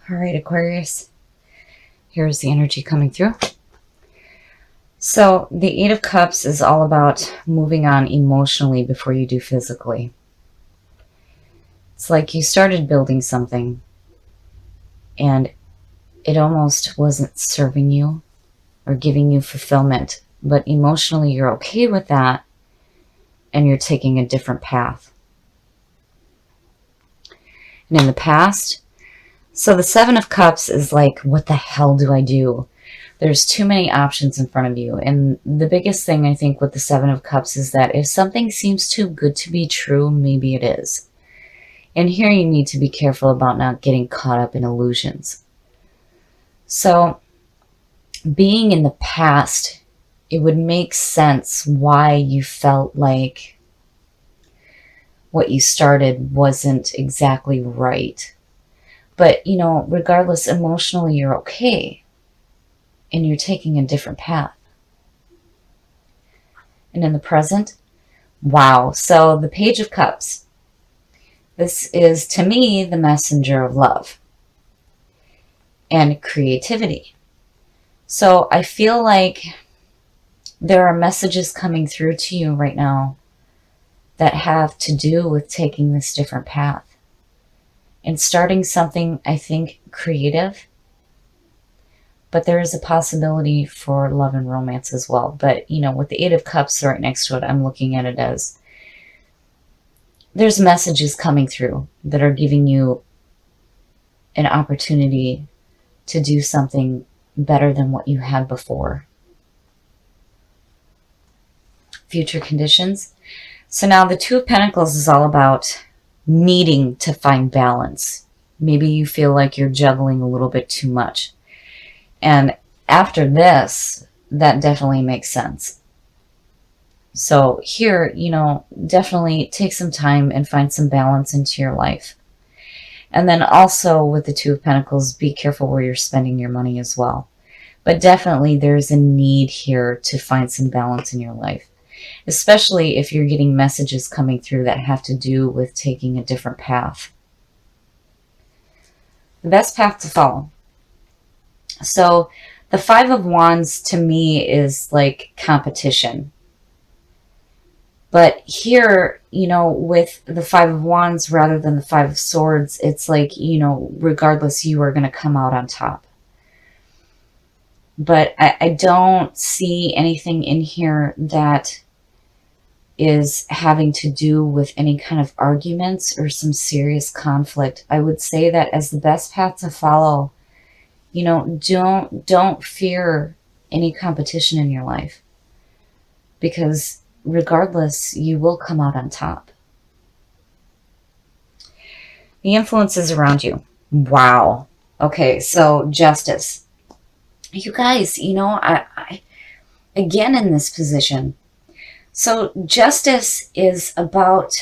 All right, Aquarius, here's the energy coming through. So the Eight of Cups is all about moving on emotionally before you do physically. It's like you started building something and it almost wasn't serving you or giving you fulfillment, but emotionally you're okay with that and you're taking a different path. And in the past, so the Seven of Cups is like, what the hell do I do? There's too many options in front of you. And the biggest thing I think with the Seven of Cups is that if something seems too good to be true, maybe it is. And here you need to be careful about not getting caught up in illusions. So being in the past, it would make sense why you felt like what you started wasn't exactly right. But, you know, regardless, emotionally, you're okay. And you're taking a different path. And in the present, wow. So the Page of Cups. This is, to me, the messenger of love and creativity. So I feel like there are messages coming through to you right now that have to do with taking this different path and starting something, I think, creative. But there is a possibility for love and romance as well. But, you know, with the Eight of Cups right next to it, I'm looking at it as there's messages coming through that are giving you an opportunity to do something better than what you had before. Future conditions. So now the Two of Pentacles is all about needing to find balance. Maybe you feel like you're juggling a little bit too much. And after this, that definitely makes sense. So here, you know, definitely take some time and find some balance into your life. And then also with the Two of Pentacles, be careful where you're spending your money as well. But definitely there's a need here to find some balance in your life, especially if you're getting messages coming through that have to do with taking a different path. The best path to follow. So the Five of Wands to me is like competition. But here, you know, with the Five of Wands rather than the Five of Swords, it's like, you know, regardless, you are going to come out on top. But I don't see anything in here that is having to do with any kind of arguments or some serious conflict. I would say that as the best path to follow, you know, don't fear any competition in your life, because regardless, you will come out on top. The influences around you. Wow. Okay, so justice. You guys, you know, I again in this position. So justice is about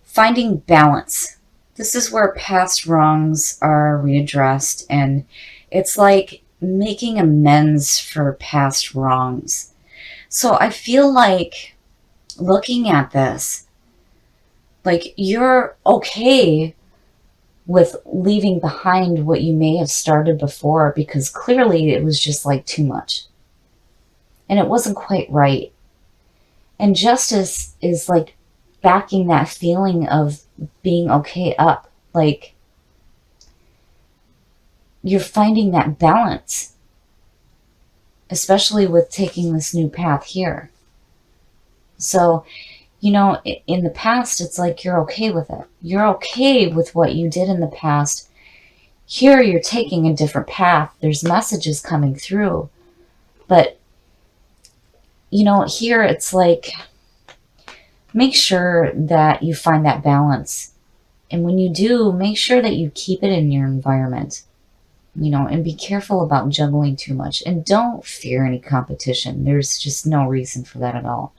finding balance. This is where past wrongs are readdressed, and it's like making amends for past wrongs. So I feel like looking at this, like you're okay with leaving behind what you may have started before, because clearly it was just like too much. And it wasn't quite right. And justice is like backing that feeling of being okay up. Like you're finding that balance, especially with taking this new path here. So, you know, in the past, it's like you're okay with it. You're okay with what you did in the past. Here, you're taking a different path. There's messages coming through. But, you know, here it's like, make sure that you find that balance. And when you do, make sure that you keep it in your environment, you know, and be careful about juggling too much. And don't fear any competition. There's just no reason for that at all.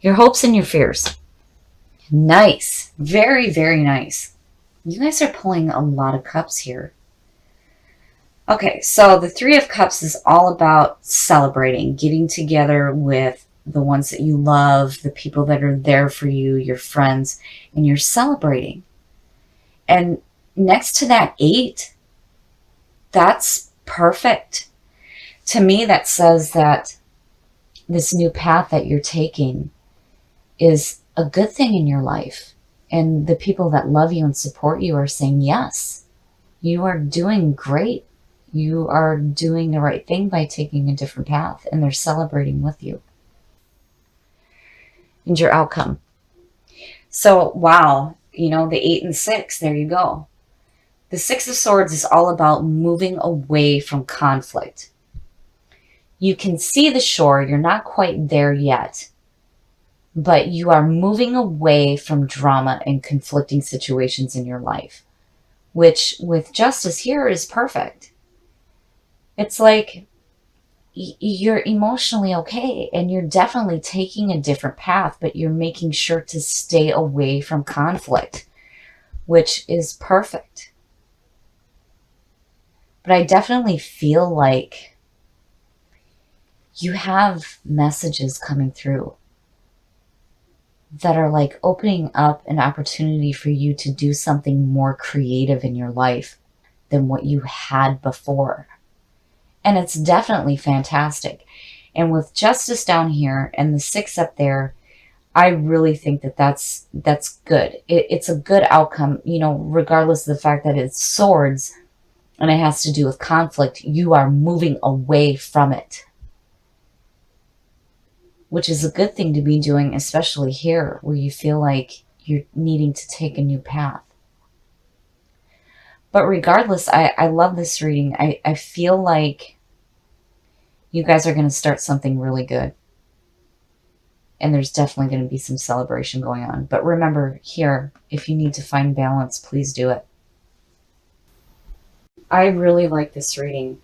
Your hopes and your fears. Nice. Very, very nice. You guys are pulling a lot of cups here. Okay, so the Three of Cups is all about celebrating, getting together with the ones that you love, the people that are there for you, your friends, and you're celebrating. And next to that 8, that's perfect. To me, that says that this new path that you're taking is a good thing in your life. And the people that love you and support you are saying, yes, you are doing great. You are doing the right thing by taking a different path, and they're celebrating with you. And your outcome. So, wow, the 8 and 6, there you go. The 6 of Swords is all about moving away from conflict. You can see the shore, you're not quite there yet, but you are moving away from drama and conflicting situations in your life, which with Justice here is perfect. It's like you're emotionally okay and you're definitely taking a different path, but you're making sure to stay away from conflict, which is perfect. But I definitely feel like you have messages coming through that are like opening up an opportunity for you to do something more creative in your life than what you had before. And it's definitely fantastic. And with Justice down here and the 6 up there, I really think that that's good. It's a good outcome, regardless of the fact that it's swords and it has to do with conflict. You are moving away from it, which is a good thing to be doing, especially here where you feel like you're needing to take a new path. But regardless, I love this reading. I feel like you guys are going to start something really good. And there's definitely going to be some celebration going on. But remember here, if you need to find balance, please do it. I really like this reading.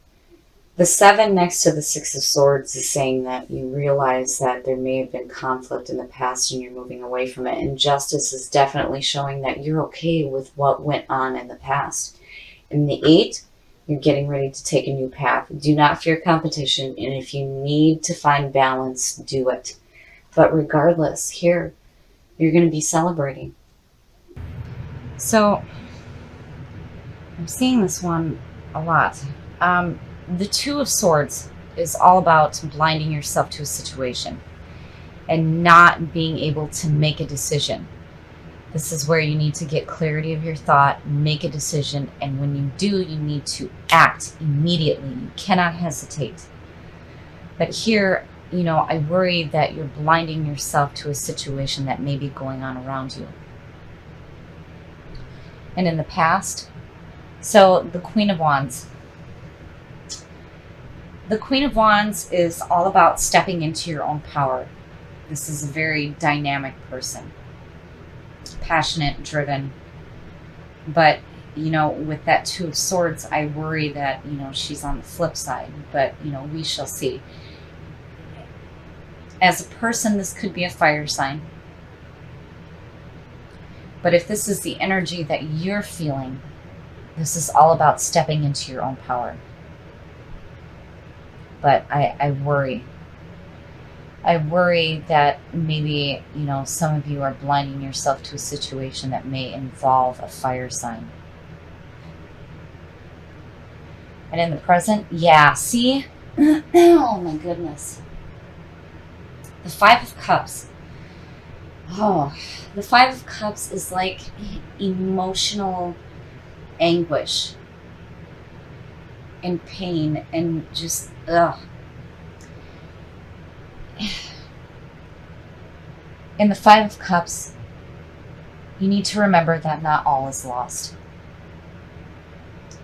The 7 next to the 6 of Swords is saying that you realize that there may have been conflict in the past and you're moving away from it. And Justice is definitely showing that you're okay with what went on in the past. In the 8, you're getting ready to take a new path. Do not fear competition. And if you need to find balance, do it. But regardless, here, you're going to be celebrating. So, I'm seeing this one a lot. The 2 of Swords is all about blinding yourself to a situation and not being able to make a decision. This is where you need to get clarity of your thought, make a decision, and when you do, you need to act immediately. You cannot hesitate. But here, I worry that you're blinding yourself to a situation that may be going on around you. And in the past, so the Queen of Wands. The Queen of Wands is all about stepping into your own power. This is a very dynamic person. Passionate, driven. But, with that 2 of Swords, I worry that, she's on the flip side. But, we shall see. As a person, this could be a fire sign. But if this is the energy that you're feeling, this is all about stepping into your own power. But I worry. I worry that maybe, some of you are blinding yourself to a situation that may involve a fire sign. And in the present, yeah, see? Oh my goodness. The 5 of Cups. Oh, the 5 of Cups is like emotional anguish and pain and just, In the 5 of Cups, you need to remember that not all is lost.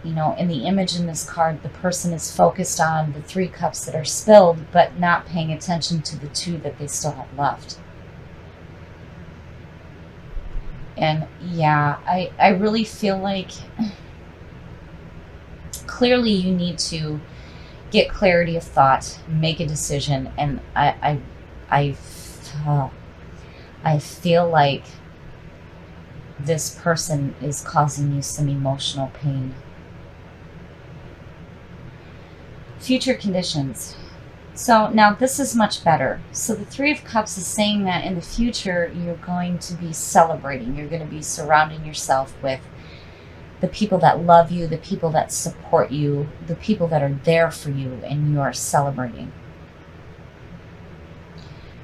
In the image in this card, the person is focused on the 3 cups that are spilled, but not paying attention to the 2 that they still have left. And yeah, I really feel like clearly you need to get clarity of thought, make a decision, and I feel like this person is causing you some emotional pain. Future conditions. So now this is much better. So the 3 of Cups is saying that in the future you're going to be celebrating. You're going to be surrounding yourself with the people that love you, the people that support you, the people that are there for you, and you are celebrating.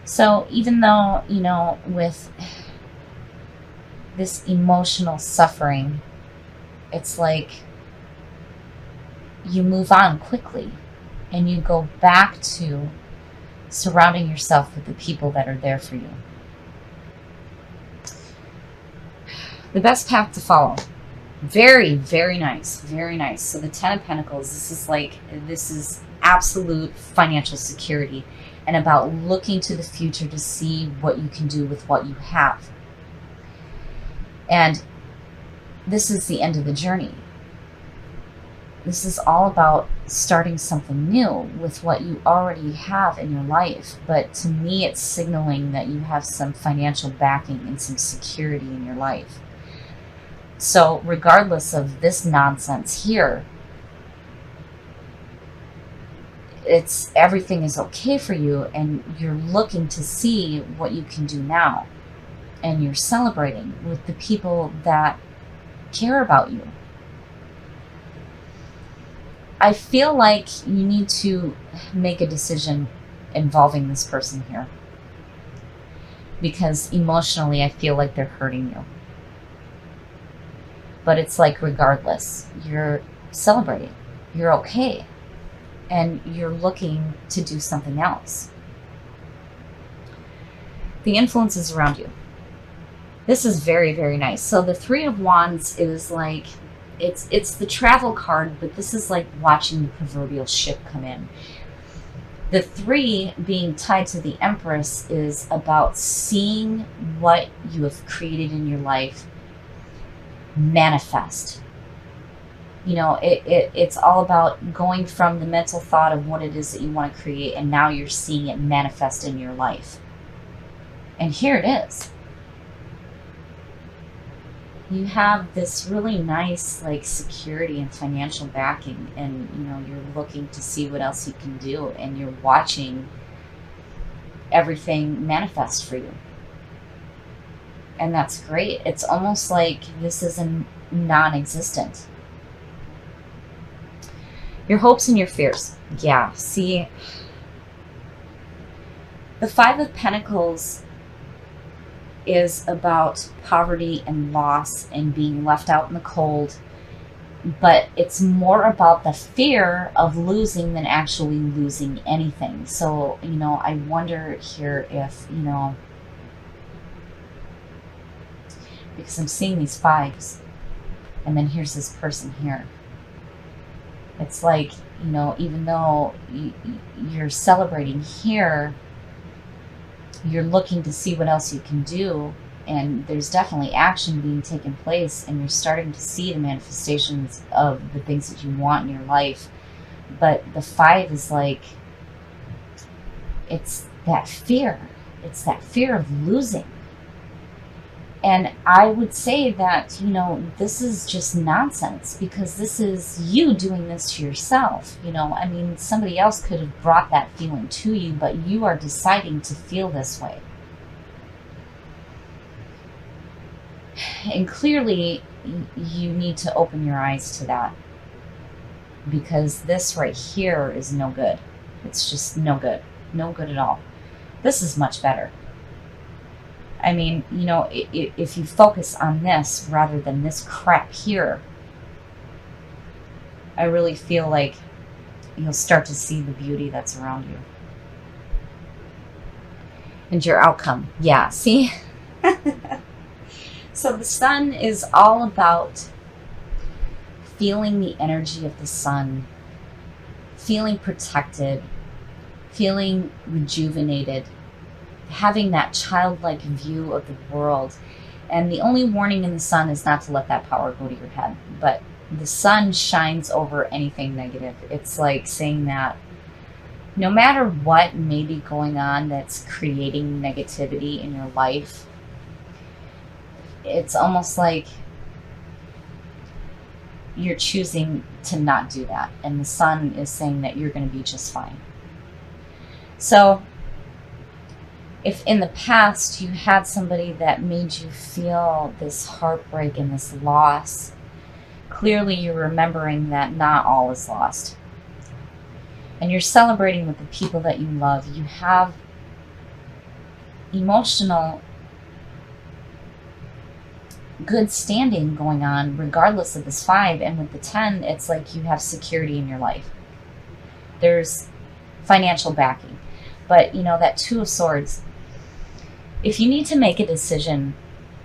So even though, with this emotional suffering, it's like you move on quickly and you go back to surrounding yourself with the people that are there for you. The best path to follow. Very, very nice. Very nice. So the Ten of Pentacles, this is absolute financial security and about looking to the future to see what you can do with what you have. And this is the end of the journey. This is all about starting something new with what you already have in your life. But to me, it's signaling that you have some financial backing and some security in your life. So regardless of this nonsense here, everything is okay for you, and you're looking to see what you can do now. And you're celebrating with the people that care about you. I feel like you need to make a decision involving this person here, because emotionally I feel like they're hurting you. But it's like, regardless, you're celebrating, you're okay, and you're looking to do something else. The influences around you. This is very, very nice. So the Three of Wands is like, it's the travel card, but this is like watching the proverbial ship come in. The three being tied to the Empress is about seeing what you have created in your life manifest. It's all about going from the mental thought of what it is that you want to create, and now you're seeing it manifest in your life. And here it is. You have this really nice security and financial backing, and you're looking to see what else you can do, and you're watching everything manifest for you. And that's great. It's almost like this is non-existent. Your hopes and your fears. Yeah, see, the Five of Pentacles is about poverty and loss and being left out in the cold, but it's more about the fear of losing than actually losing anything. So, I wonder here if, because I'm seeing these fives, and then here's this person here. It's like, even though you're celebrating here, you're looking to see what else you can do, and there's definitely action being taken place, and you're starting to see the manifestations of the things that you want in your life. But the five is like, it's that fear. It's that fear of losing. And I would say that, this is just nonsense, because this is you doing this to yourself. Somebody else could have brought that feeling to you, but you are deciding to feel this way. And clearly, you need to open your eyes to that, because this right here is no good. It's just no good. No good at all. This is much better. If you focus on this rather than this crap here, I really feel like you'll start to see the beauty that's around you. And your outcome. Yeah, see? So the sun is all about feeling the energy of the sun, feeling protected, feeling rejuvenated, having that childlike view of the world. And the only warning in the sun is not to let that power go to your head. But the sun shines over anything negative. It's like saying that no matter what may be going on that's creating negativity in your life, it's almost like you're choosing to not do that. And the sun is saying that you're going to be just fine. So if in the past you had somebody that made you feel this heartbreak and this loss, clearly you're remembering that not all is lost. And you're celebrating with the people that you love. You have emotional good standing going on regardless of this 5. And with the 10, it's like you have security in your life. There's financial backing. But that 2 of Swords, if you need to make a decision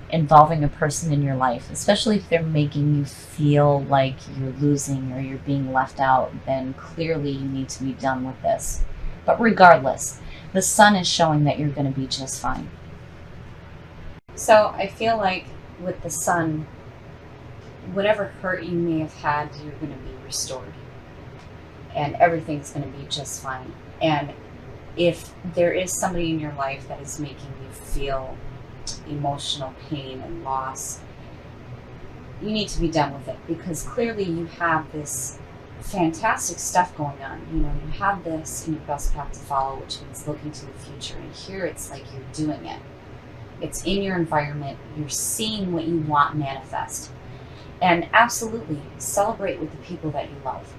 involving a person in your life, especially if they're making you feel like you're losing or you're being left out, then clearly you need to be done with this. But regardless, the Sun is showing that you're going to be just fine. So I feel like with the Sun, whatever hurt you may have had, you're going to be restored. And everything's going to be just fine. And if there is somebody in your life that is making you feel emotional pain and loss, you need to be done with it, because clearly you have this fantastic stuff going on. You have this in your best path to follow, which means looking to the future. And here it's like you're doing it. It's in your environment. You're seeing what you want manifest. And absolutely celebrate with the people that you love.